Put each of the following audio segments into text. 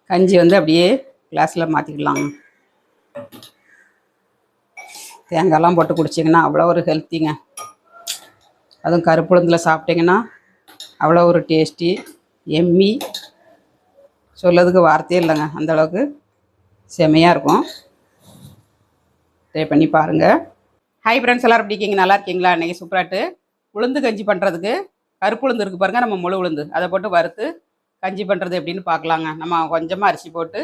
கஞ்சி வந்து அப்படியே கிளாஸில் மாற்றிக்கலாம். தேங்காய்லாம் போட்டு குடிச்சிங்கன்னா அவ்வளோ ஒரு ஹெல்த்திங்க. அதுவும் கருப்புளுந்தில் சாப்பிட்டிங்கன்னா அவ்வளோ ஒரு டேஸ்டி எம்மி, சொல்லதுக்கு வார்த்தையே இல்லைங்க. அந்தளவுக்கு செமையாக இருக்கும். ட்ரை பண்ணி பாருங்கள். ஹாய் ஃப்ரெண்ட்ஸ், எல்லோரும் எப்படி இருக்கீங்க? நல்லா இருக்கீங்களா? இன்றைக்கி சூப்பராட்டு உளுந்து கஞ்சி பண்ணுறதுக்கு கருப்பு உளுந்து இருக்குது பாருங்கள், நம்ம முழு உளுந்து அதை போட்டு வறுத்து கஞ்சி பண்ணுறது எப்படின்னு பார்க்கலாங்க. நம்ம கொஞ்சமாக அரிசி போட்டு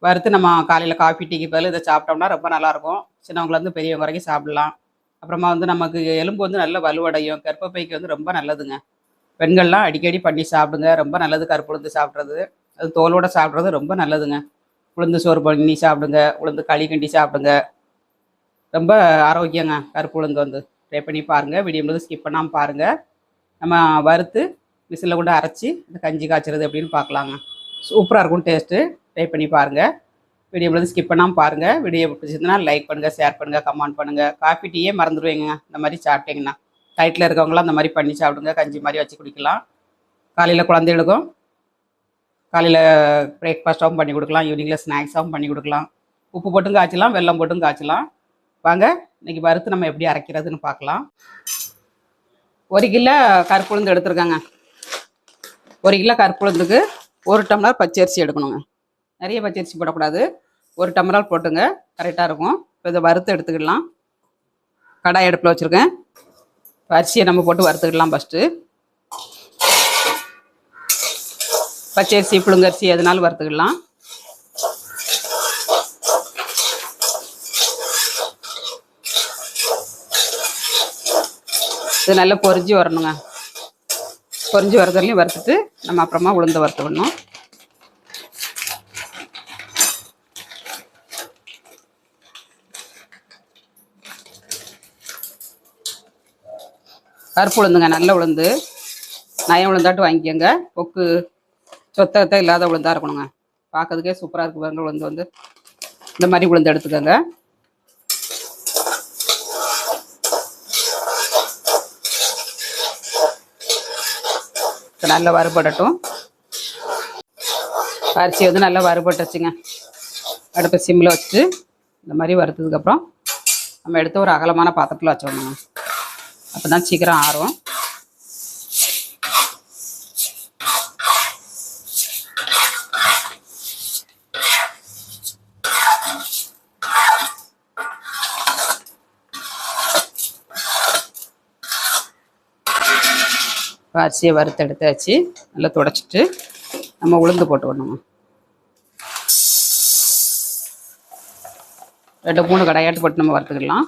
வறுத்து நம்ம காலையில் காஃபி டீக்கு பதில் இதை சாப்பிட்டோம்னா ரொம்ப நல்லாயிருக்கும். சின்னவங்கலேருந்து பெரியவங்க வரைக்கும் சாப்பிடலாம். அப்புறமா வந்து நமக்கு எலும்பு வந்து நல்ல வலுவடையும். கர்ப்பப்பைக்கு வந்து ரொம்ப நல்லதுங்க. பெண்கள்லாம் அடிக்கடி பண்ணி சாப்பிடுங்க, ரொம்ப நல்லது. கருப்பு உளுந்து சாப்பிட்றது, அது தோலோடு சாப்பிட்றது ரொம்ப நல்லதுங்க. உளுந்து சோறு பண்ணி சாப்பிடுங்க, உளுந்து களி கிண்டி சாப்பிடுங்க, ரொம்ப ஆரோக்கியங்க கருப்பு உளுந்து வந்து. ட்ரை பண்ணி பாருங்கள். வீடியோ முழுது ஸ்கிப் பண்ணாமல் பாருங்கள். நம்ம வறுத்து விசிலில் கூட அரைச்சி இந்த கஞ்சி காய்ச்சறது எப்படின்னு பார்க்கலாங்க. சூப்பராக இருக்கும் டேஸ்ட்டு. ட்ரை பண்ணி பாருங்கள். வீடியோ முழுது ஸ்கிப் பண்ணாமல் பாருங்கள். வீடியோ பிடிச்சிருந்தனா லைக் பண்ணுங்கள், ஷேர் பண்ணுங்கள், கமெண்ட் பண்ணுங்கள். காஃபி டீயே மறந்துடுவீங்க இந்த மாதிரி சாப்பிட்டிங்கன்னா. டயட்டில் இருக்கவங்களாம் அந்த மாதிரி பண்ணி சாப்பிடுங்க. கஞ்சி மாதிரி வச்சு குடிக்கலாம். காலையில் குழந்தைகளுக்கும் காலையில் பிரேக்ஃபாஸ்ட்டாகவும் பண்ணி கொடுக்கலாம், ஈவினிங்கில் ஸ்நாக்ஸாகவும் பண்ணி கொடுக்கலாம். உப்பு போட்டும் காய்ச்சலாம், வெல்லம் போட்டும் காய்ச்சலாம். வாங்க இன்றைக்கி வறுத்து நம்ம எப்படி அரைக்கிறதுன்னு பார்க்கலாம். 1 கிலோ கருப்பு உளுந்து எடுத்துருக்காங்க. 1 கிலோ கருப்பு உளுந்துக்கு 1 டம்ளர் பச்சரிசி எடுக்கணுங்க. நிறைய பச்சரிசி போடக்கூடாது, 1 டம்ளர் போட்டுங்க, கரெக்டாக இருக்கும். இப்போ இதை வறுத்து எடுத்துக்கிடலாம். கடாய் அடுப்பில் வச்சுருக்கேன். அரிசியை நம்ம போட்டு வறுத்துக்கிடலாம். ஃபஸ்ட்டு பச்சரிசி, புழுங்கரிசி எதுனாலும் வறுத்துக்கிடலாம். இது நல்லா பொரிஞ்சு வரணுங்க. பொரிஞ்சு வரதுலையும் வறுத்துட்டு நம்ம அப்புறமா உளுந்து வறுத்துக்கணும். கருப்பு உளுந்துங்க, நல்ல உளுந்து, நயம் உளுந்தாட்டு வாங்கிக்கோங்க. கொக்கு சொத்தத்தை இல்லாத உளுந்தாக இருக்கணுங்க. பார்க்கறதுக்கே சூப்பராக இருக்குது பாருங்க. உளுந்து வந்து இந்த மாதிரி உளுந்து எடுத்துக்கோங்க. நல்லா வறுபடட்டும். அரிசி வந்து நல்லா வறுபட்டுச்சுங்க. அடுப்பு சிம்மில் வச்சுட்டு இந்த மாதிரி வறுத்ததுக்கப்புறம் நம்ம எடுத்து ஒரு அகலமான பாத்திரத்தில் வச்சோம்ங்க. அப்போ தான் சீக்கிரம் ஆறும். அரிசியை வறுத்து எடுத்தாச்சு. நல்லா துடைச்சிட்டு நம்ம உளுந்து போட்டு விடணுங்க. 2-3 கடாயாட்டு போட்டு நம்ம வறுத்துக்கலாம்.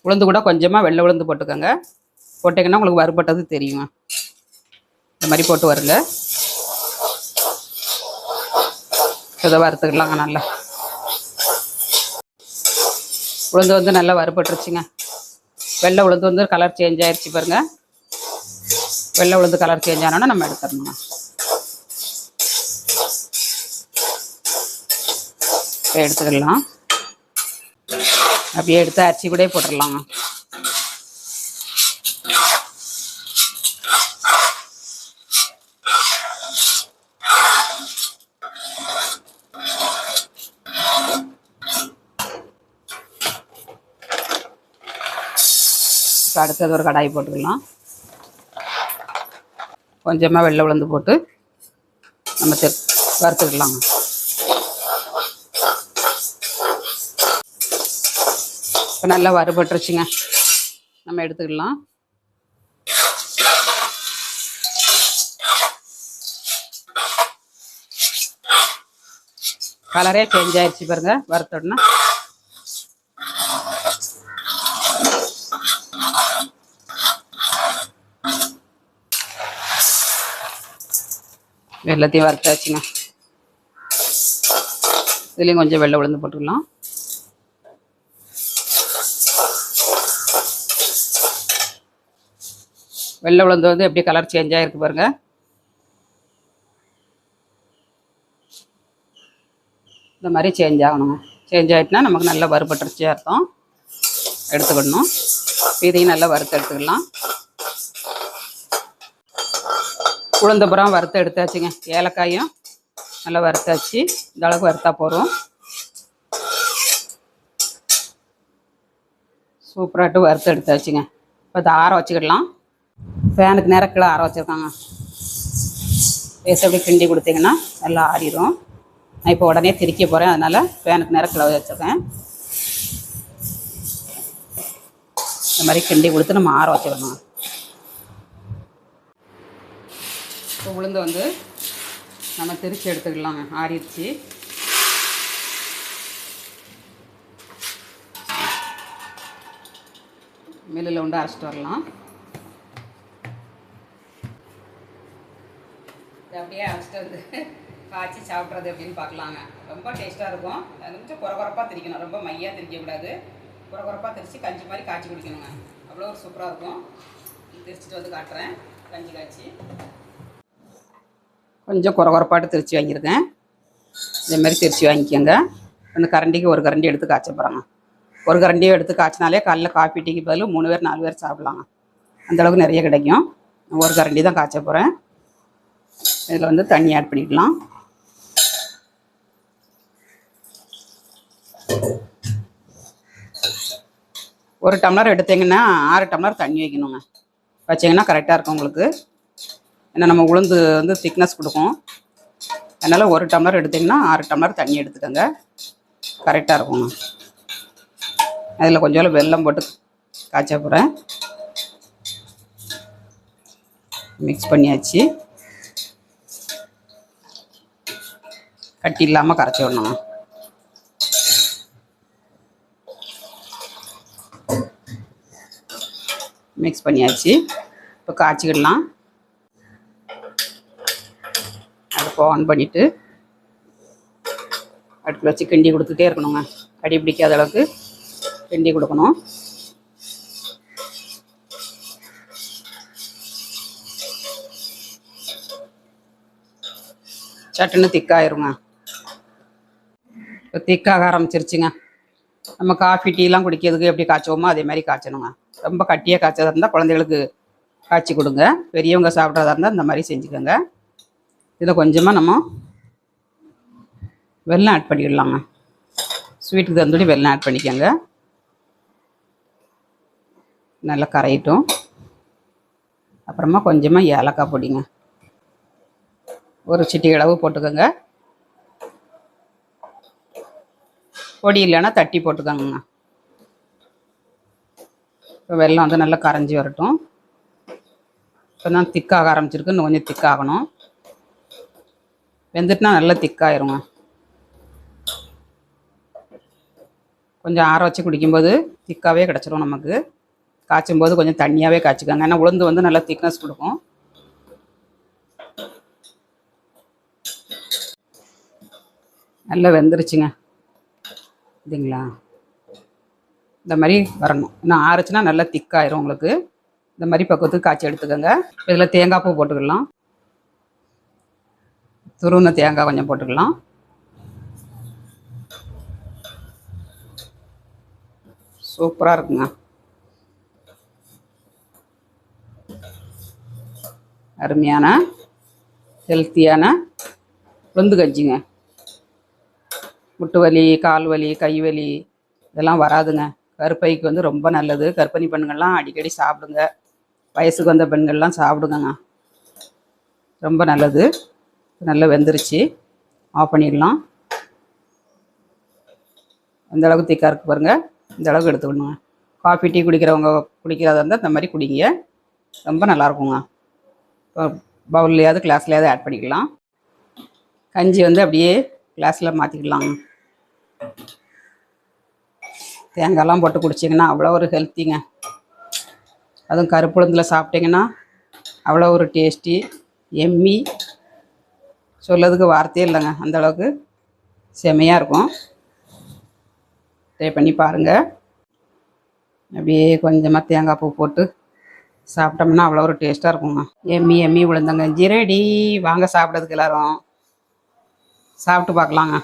உளுந்து கூட கொஞ்சமாக வெள்ளை உளுந்து போட்டுக்கோங்க. போட்டிங்கன்னா உங்களுக்கு வறுபட்டது தெரியுங்க. இந்த மாதிரி போட்டு வருங்க. இதை வறுத்துக்கலாங்க. நல்லா உளுந்து வந்து நல்லா வறுபட்டுருச்சுங்க. வெள்ளை உளுந்து வந்து கலர் சேஞ்ச் ஆயிடுச்சு பாருங்கள். வெள்ளை உளுந்து கலர் சேஞ்ச் ஆனோன்னா நம்ம எடுத்துடணுங்க. எடுத்துக்கலாம். அப்படியே எடுத்து அரிசி கூட போட்டுடலாங்க. இப்போ அடுத்தது ஒரு கடாய் போட்டுக்கலாம். கொஞ்சமாக வெள்ளை உளுந்து போட்டு நம்ம வறுத்துக்கலாங்க. இப்போ நல்லா வறுபட்டுருச்சுங்க. நம்ம எடுத்துக்கலாம். கலரே சேஞ்ச் ஆயிடுச்சு பாருங்க வறுத்தோடனே. எல்லாத்தையும் வறுத்தாச்சுங்க. இதுலேயும் கொஞ்சம் வெள்ளை உளுந்து போட்டுக்கலாம். வெள்ளை உளுந்து வந்து எப்படி கலர் சேஞ்ச் ஆகிருக்கு பாருங்க. இந்த மாதிரி சேஞ்ச் ஆகணுங்க. சேஞ்ச் ஆகிட்டுனா நமக்கு நல்லா வறுபட்டுருச்சு அர்த்தம். எடுத்துக்கணும். இதையும் நல்லா வறுத்து எடுத்துக்கலாம். உளுந்தப்புறம் வறுத்து எடுத்தாச்சுங்க. ஏலக்காயும் நல்லா வறுத்தாச்சு. இந்த அளவுக்கு வறுத்தா போதும். சூப்பராகிட்டு வறுத்து எடுத்தாச்சுங்க. இப்போ இதை ஆற வச்சுக்கிடலாம். ஃபேனுக்கு நேரம் கீழே ஆற வச்சுருக்காங்க. எப்படி கிண்டி கொடுத்தீங்கன்னா நல்லா ஆறிடும். நான் இப்போ உடனே திரிக்க போகிறேன், அதனால் ஃபேனுக்கு நேரம் கீழே வச்சுருக்கேன். இந்த மாதிரி கிண்டி கொடுத்து நம்ம ஆற வச்சுக்கணும். இப்போ உளுந்து வந்து நம்ம திரிச்சு எடுத்துக்கலாங்க. ஆறிடுச்சு. மில்லில் உண்டு அரைச்சிட்டு வரலாம். அப்படியே அரைச்சிட்டு வந்து காய்ச்சி சாப்பிட்றது அப்படின்னு பார்க்கலாங்க. ரொம்ப டேஸ்ட்டாக இருக்கும். கொஞ்சம் குறப்பாக திரிக்கணும், ரொம்ப மையாக திரிக்கக்கூடாது. குறப்பாக திரிச்சு கஞ்சி மாதிரி காய்ச்சி குடிக்கணுங்க. அவ்வளோ ஒரு சூப்பராக இருக்கும். திரிச்சிட்டு வந்து காட்டுறேன். கஞ்சி காய்ச்சி கொஞ்சம் குறப்பாட்டு திரிச்சு வாங்கியிருக்கேன். இதேமாதிரி திரிச்சு வாங்கிக்கோங்க. அந்த கரண்டிக்கு ஒரு கரண்டி எடுத்து காய்ச்ச போகிறாங்க. ஒரு கரண்டியை எடுத்து காய்ச்சினாலே காலைல காஃபி டீக்கு பதில் 3 பேர் 4 பேர் சாப்பிட்லாங்க. அந்தளவுக்கு நிறைய கிடைக்கும். ஒரு கரண்டி தான் காய்ச்ச போகிறேன். இதில் வந்து தண்ணி ஆட் பண்ணிக்கலாம். ஒரு டம்ளர் எடுத்திங்கன்னா 6 டம்ளர் தண்ணி வைக்கணுங்க. வச்சிங்கன்னா கரெக்டாக இருக்கும் உங்களுக்கு. ஏன்னா நம்ம உளுந்து வந்து திக்னஸ் கொடுக்கும். அதனால் ஒரு டம்ளர் எடுத்திங்கன்னா 6 டம்ளர் தண்ணி எடுத்துக்கோங்க. கரெக்டாக இருக்குங்க. அதில் கொஞ்சம் வெல்லம் போட்டு காய்ச்ச போகிறேன். மிக்ஸ் பண்ணியாச்சு. கட்டி இல்லாமல் கரைச்சி விடணும். மிக்ஸ் பண்ணியாச்சு. இப்போ காய்ச்சிக்கிடலாம். அடுப்பை ஆன் பண்ணிவிட்டு அடுப்பில் வச்சு கிண்டி கொடுத்துட்டே இருக்கணுங்க. அடி பிடிக்காத அளவுக்கு கிண்டி கொடுக்கணும். சட்டுன்னு திக்காயிருங்க. இப்போ திக்காக ஆரம்பிச்சிருச்சுங்க. நம்ம காஃபி டீலாம் குடிக்கிறதுக்கு எப்படி காய்ச்சுவோமோ அதே மாதிரி காய்ச்சணுங்க. ரொம்ப கட்டியாக காய்ச்சதாக இருந்தால் குழந்தைகளுக்கு காய்ச்சி கொடுங்க. பெரியவங்க சாப்பிட்றதா இருந்தால் இந்த மாதிரி செஞ்சுக்கோங்க. இதில் கொஞ்சமாக நம்ம வெல்லம் ஆட் பண்ணிடலாங்க. ஸ்வீட்டுக்கு தந்தோடி வெல்லம் ஆட் பண்ணிக்கோங்க. நல்லா கரையிட்டும். அப்புறமா கொஞ்சமாக ஏலக்காய் பொடிங்க ஒரு சிட்டிகை அளவு போட்டுக்கோங்க. பொடி இல்லைன்னா தட்டி போட்டுக்கோங்க. இப்போ வெல்லம் வந்து நல்லா கரைஞ்சி வரட்டும். இப்போ தான் திக்காக ஆரம்பிச்சிருக்கு. இன்னும் கொஞ்சம் திக்காகணும். வெந்துட்டுனா நல்லா திக்காயிருங்க. கொஞ்சம் ஆற வச்சு குடிக்கும்போது திக்காகவே கிடச்சிரும் நமக்கு. காய்ச்சும் போது கொஞ்சம் தண்ணியாகவே காய்ச்சிக்கோங்க. ஏன்னா உளுந்து வந்து நல்லா திக்னஸ் கொடுக்கும். நல்லா வெந்துருச்சுங்க. இதுங்களா இந்த மாதிரி வரணும். இன்னும் ஆறுச்சுன்னா நல்லா திக்காயிரும் உங்களுக்கு. இந்த மாதிரி பக்குவத்துக்கு காய்ச்சி எடுத்துக்கோங்க. இதில் தேங்காய் பூ போட்டுக்கலாம். துருவின தேங்காய் கொஞ்சம் போட்டுக்கலாம். சூப்பராக இருக்குங்க. அருமையான ஹெல்த்தியான உளுந்து கஞ்சிங்க. முட்டு வலி, கால் வலி, கை வலி இதெல்லாம் வராதுங்க. கருப்பைக்கு வந்து ரொம்ப நல்லது. கர்ப்பிணி பெண்கள்லாம் அடிக்கடி சாப்பிடுங்க. வயசுக்கு வந்த பெண்கள்லாம் சாப்பிடுங்க. ரொம்ப நல்லது. நல்லா வெந்துருச்சு. ஆஃப் பண்ணிடலாம். இந்த அளவுக்கு திக்காக இருக்கு பாருங்கள். இந்த அளவுக்கு எடுத்துக்கணுங்க. காஃபி டீ குடிக்கிறவங்க குடிக்கிறதா இருந்தால் இந்த மாதிரி குடிங்க. ரொம்ப நல்லாயிருக்குங்க. பவுல்லையாவது கிளாஸ்லையாவது ஆட் பண்ணிக்கலாம். கஞ்சி வந்து அப்படியே கிளாஸில் மாற்றிக்கலாங்க. தேங்காய்லாம் போட்டு குடிச்சிங்கன்னா அவ்வளோ ஒரு ஹெல்த்திங்க. அதுவும் கருப்புளுந்தில் சாப்பிட்டிங்கன்னா அவ்வளோ ஒரு டேஸ்டி எம்மி. சொல்லதுக்கு வார்த்தையே இல்லைங்க. அந்தளவுக்கு செமையாக இருக்கும். ட்ரை பண்ணி பாருங்கள். அப்படியே கொஞ்சமாக தேங்காய் பூ போட்டு சாப்பிட்டோம்னா அவ்வளோ ஒரு டேஸ்ட்டாக இருக்குங்க. எம்மி எம்மி உளுந்தங்கஞ்சி ரெடி. வாங்க சாப்பிட்றதுக்கு எல்லோரும் சாப்பிட்டு பார்க்கலாங்க.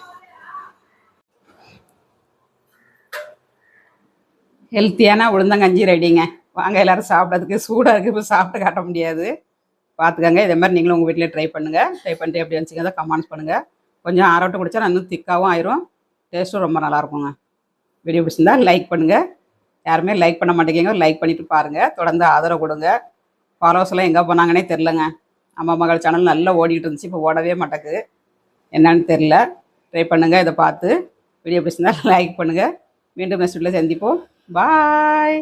ஹெல்த்தியான உளுந்தங்கஞ்சி ரெடிங்க. வாங்க எல்லோரும் சாப்பிட்றதுக்கு. சூடாக இருக்குது, இப்போ சாப்பிட்டு காட்ட முடியாது. பார்த்துக்கங்க. இதே மாதிரி நீங்களும் உங்கள் வீட்டில் ட்ரை பண்ணுங்கள். ட்ரை பண்ணிட்டு எப்படி வந்துச்சுங்க கமெண்ட்ஸ் பண்ணுங்கள். கொஞ்சம் ஆரோட்டு குடித்தா இன்னும் திக்காகவும் ஆயிரும், டேஸ்ட்டும் ரொம்ப நல்லாயிருக்குங்க. வீடியோ பிடிச்சிருந்தா லைக் பண்ணுங்கள். யாருமே லைக் பண்ண மாட்டேங்கிங்க, லைக் பண்ணிவிட்டு பாருங்கள். தொடர்ந்து ஆதரவு கொடுங்க. ஃபாலோவர்ஸ் எல்லாம் எங்கே போனாங்கன்னே தெரிலங்க. அம்மா மகள் சேனல் நல்லா ஓடிக்கிட்டு இருந்துச்சு, இப்போ ஓடவே மாட்டேங்குது, என்னன்னு தெரில. ட்ரை பண்ணுங்கள். இதை பார்த்து வீடியோ பிடிச்சிருந்தா லைக் பண்ணுங்கள். மீண்டும் நெக்ஸ்ட் வீடியோவில் சந்திப்போம். பாய்.